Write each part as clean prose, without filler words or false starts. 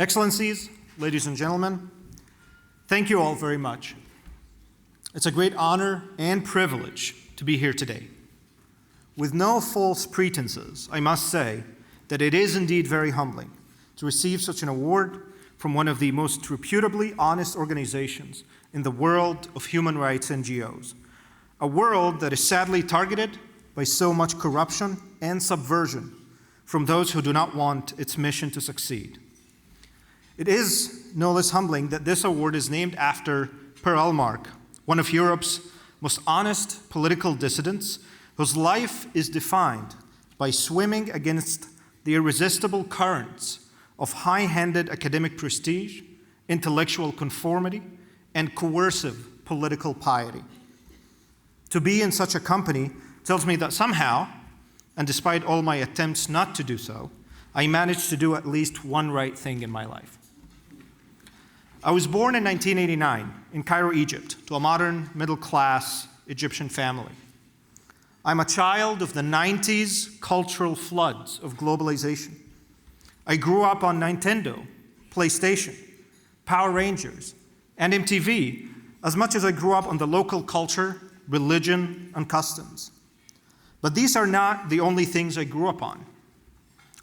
Excellencies, ladies and gentlemen, thank you all very much. It's a great honor and privilege to be here today. With no false pretenses, I must say that it is indeed very humbling to receive such an award from one of the most reputably honest organizations in the world of human rights NGOs, a world that is sadly targeted by so much corruption and subversion from those who do not want its mission to succeed. It is no less humbling that this award is named after Per Elmark, one of Europe's most honest political dissidents, whose life is defined by swimming against the irresistible currents of high-handed academic prestige, intellectual conformity, and coercive political piety. To be in such a company tells me that somehow, and despite all my attempts not to do so, I managed to do at least one right thing in my life. I was born in 1989 in Cairo, Egypt, to a modern middle-class Egyptian family. I'm a child of the 90s cultural floods of globalization. I grew up on Nintendo, PlayStation, Power Rangers, and MTV, as much as I grew up on the local culture, religion, and customs. But these are not the only things I grew up on.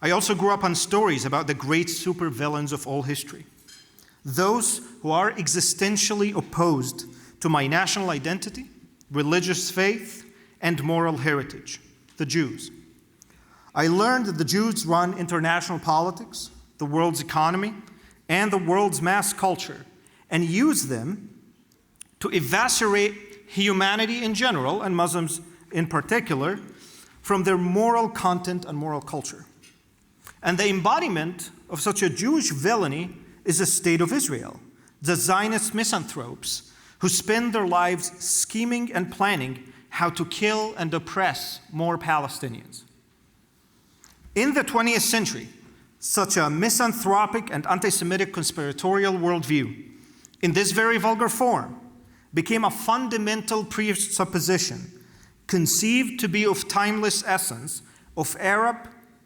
I also grew up on stories about the great supervillains of all history, those who are existentially opposed to my national identity, religious faith, and moral heritage, the Jews. I learned that the Jews run international politics, the world's economy, and the world's mass culture, and use them to eviscerate humanity in general, and Muslims in particular, from their moral content and moral culture. And the embodiment of such a Jewish villainy is the state of Israel, the Zionist misanthropes who spend their lives scheming and planning how to kill and oppress more Palestinians. In the 20th century, such a misanthropic and anti-Semitic conspiratorial worldview, in this very vulgar form, became a fundamental presupposition conceived to be of timeless essence of Arab,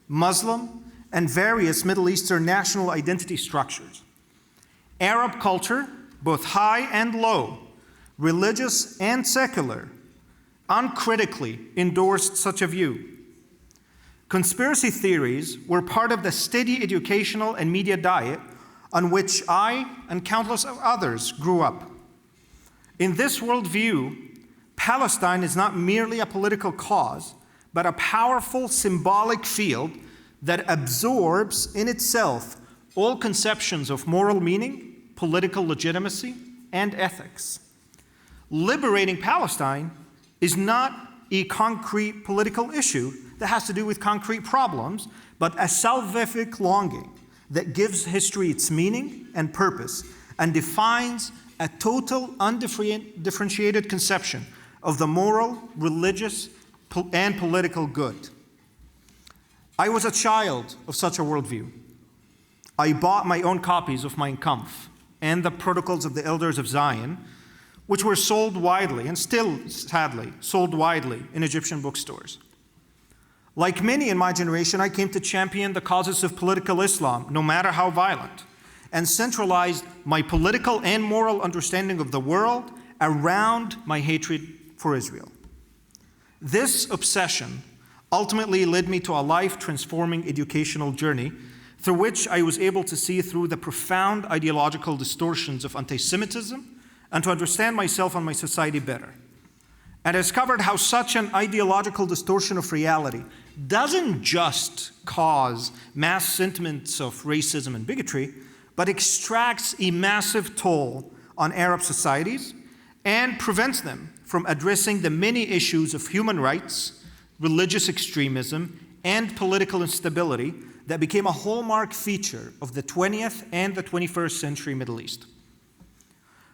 Muslim, and various Middle Eastern national identity structures. Arab culture, both high and low, religious and secular, uncritically endorsed such a view. Conspiracy theories were part of the steady educational and media diet on which I and countless others grew up. In this worldview, Palestine is not merely a political cause, but a powerful symbolic field that absorbs in itself all conceptions of moral meaning, political legitimacy, and ethics. Liberating Palestine is not a concrete political issue that has to do with concrete problems, but a salvific longing that gives history its meaning and purpose and defines a total, undifferentiated conception of the moral, religious, and political good. I was a child of such a worldview. I bought my own copies of Mein Kampf and the Protocols of the Elders of Zion, which were sold widely, and still, sadly, sold widely in Egyptian bookstores. Like many in my generation, I came to champion the causes of political Islam, no matter how violent, and centralized my political and moral understanding of the world around my hatred for Israel. This obsession ultimately led me to a life-transforming educational journey through which I was able to see through the profound ideological distortions of anti-Semitism and to understand myself and my society better. And I discovered how such an ideological distortion of reality doesn't just cause mass sentiments of racism and bigotry, but extracts a massive toll on Arab societies and prevents them from addressing the many issues of human rights, religious extremism, and political instability that became a hallmark feature of the 20th and the 21st century Middle East.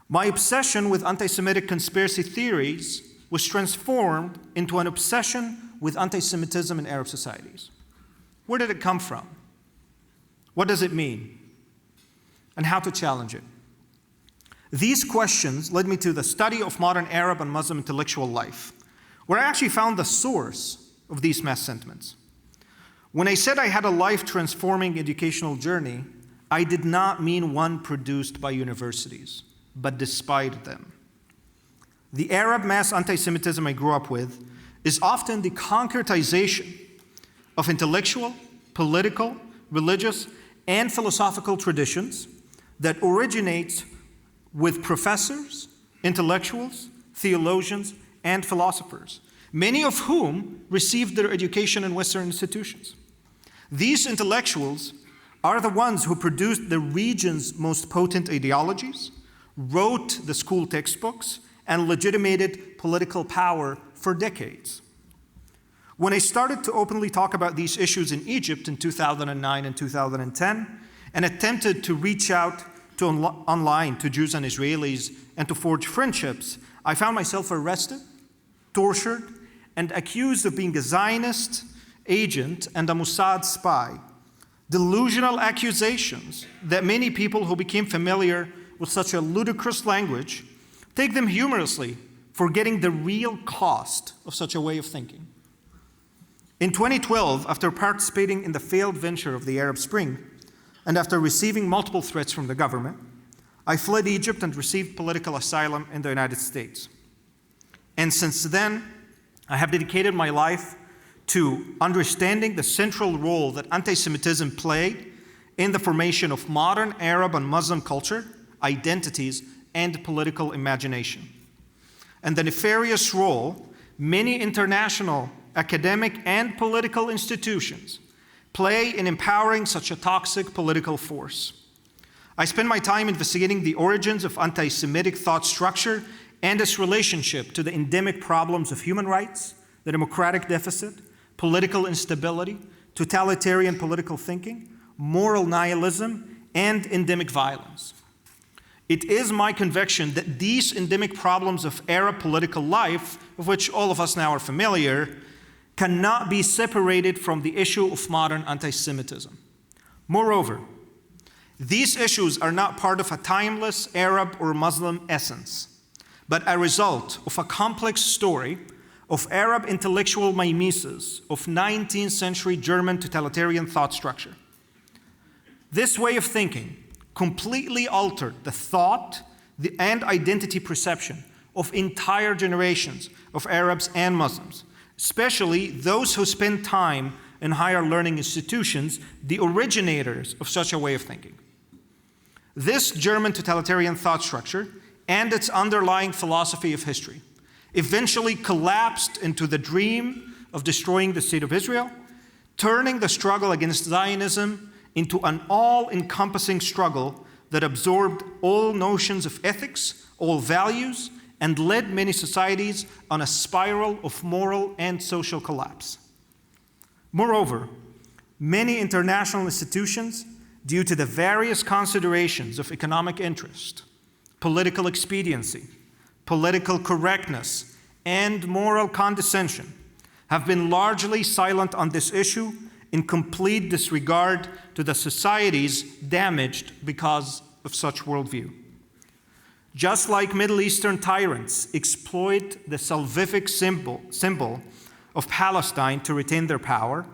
My obsession with anti-Semitic conspiracy theories was transformed into an obsession with anti-Semitism in Arab societies. Where did it come from? What does it mean? And how to challenge it? These questions led me to the study of modern Arab and Muslim intellectual life, where I actually found the source of these mass sentiments. When I said I had a life-transforming educational journey, I did not mean one produced by universities, but despite them. The Arab mass anti-Semitism I grew up with is often the concretization of intellectual, political, religious, and philosophical traditions that originates with professors, intellectuals, theologians, and philosophers, many of whom received their education in Western institutions. These intellectuals are the ones who produced the region's most potent ideologies, wrote the school textbooks, and legitimated political power for decades. When I started to openly talk about these issues in Egypt in 2009 and 2010, and attempted to reach out to online to Jews and Israelis and to forge friendships, I found myself arrested, tortured, and accused of being a Zionist agent and a Mossad spy. Delusional accusations that many people who became familiar with such a ludicrous language take them humorously, forgetting the real cost of such a way of thinking. In 2012, after participating in the failed venture of the Arab Spring, and after receiving multiple threats from the government, I fled Egypt and received political asylum in the United States. And since then, I have dedicated my life to understanding the central role that anti-Semitism played in the formation of modern Arab and Muslim culture, identities, and political imagination, and the nefarious role many international academic and political institutions play in empowering such a toxic political force. I spend my time investigating the origins of anti-Semitic thought structure and its relationship to the endemic problems of human rights, the democratic deficit, political instability, totalitarian political thinking, moral nihilism, and endemic violence. It is my conviction that these endemic problems of Arab political life, of which all of us now are familiar, cannot be separated from the issue of modern anti-Semitism. Moreover, these issues are not part of a timeless Arab or Muslim essence, but a result of a complex story of Arab intellectual mimesis of 19th century German totalitarian thought structure. This way of thinking completely altered the thought and identity perception of entire generations of Arabs and Muslims, especially those who spend time in higher learning institutions, the originators of such a way of thinking. This German totalitarian thought structure and its underlying philosophy of history eventually collapsed into the dream of destroying the state of Israel, turning the struggle against Zionism into an all-encompassing struggle that absorbed all notions of ethics, all values, and led many societies on a spiral of moral and social collapse. Moreover, many international institutions, due to the various considerations of economic interest, political expediency, political correctness, and moral condescension, have been largely silent on this issue in complete disregard to the societies damaged because of such worldview. Just like Middle Eastern tyrants exploit the salvific symbol of Palestine to retain their power,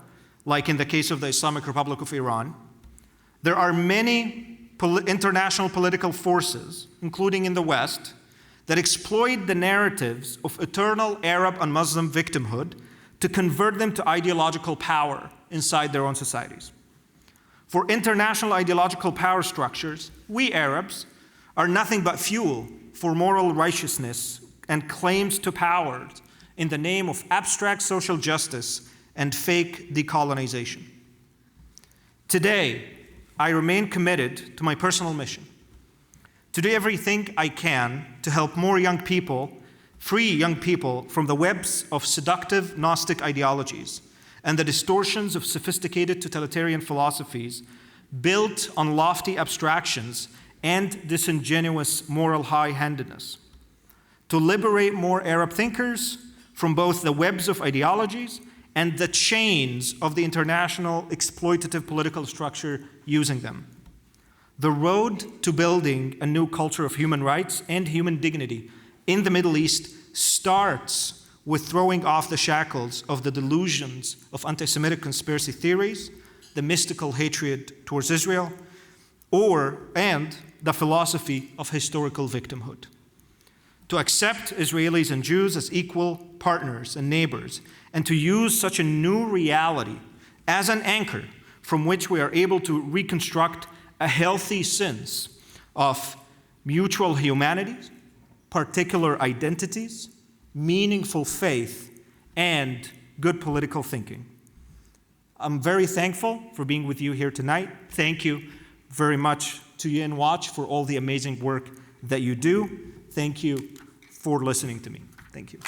like in the case of the Islamic Republic of Iran, there are many international political forces, including in the West, that exploit the narratives of eternal Arab and Muslim victimhood to convert them to ideological power inside their own societies. For international ideological power structures, we Arabs are nothing but fuel for moral righteousness and claims to power in the name of abstract social justice and fake decolonization. Today, I remain committed to my personal mission to do everything I can to help more young people, free young people from the webs of seductive Gnostic ideologies and the distortions of sophisticated totalitarian philosophies built on lofty abstractions and disingenuous moral high-handedness, to liberate more Arab thinkers from both the webs of ideologies and the chains of the international exploitative political structure using them. The road to building a new culture of human rights and human dignity in the Middle East starts with throwing off the shackles of the delusions of anti-Semitic conspiracy theories, the mystical hatred towards Israel, and the philosophy of historical victimhood. To accept Israelis and Jews as equal partners and neighbors, and to use such a new reality as an anchor from which we are able to reconstruct a healthy sense of mutual humanity, particular identities, meaningful faith, and good political thinking. I'm very thankful for being with you here tonight. Thank you very much to UN Watch for all the amazing work that you do. Thank you for listening to me. Thank you.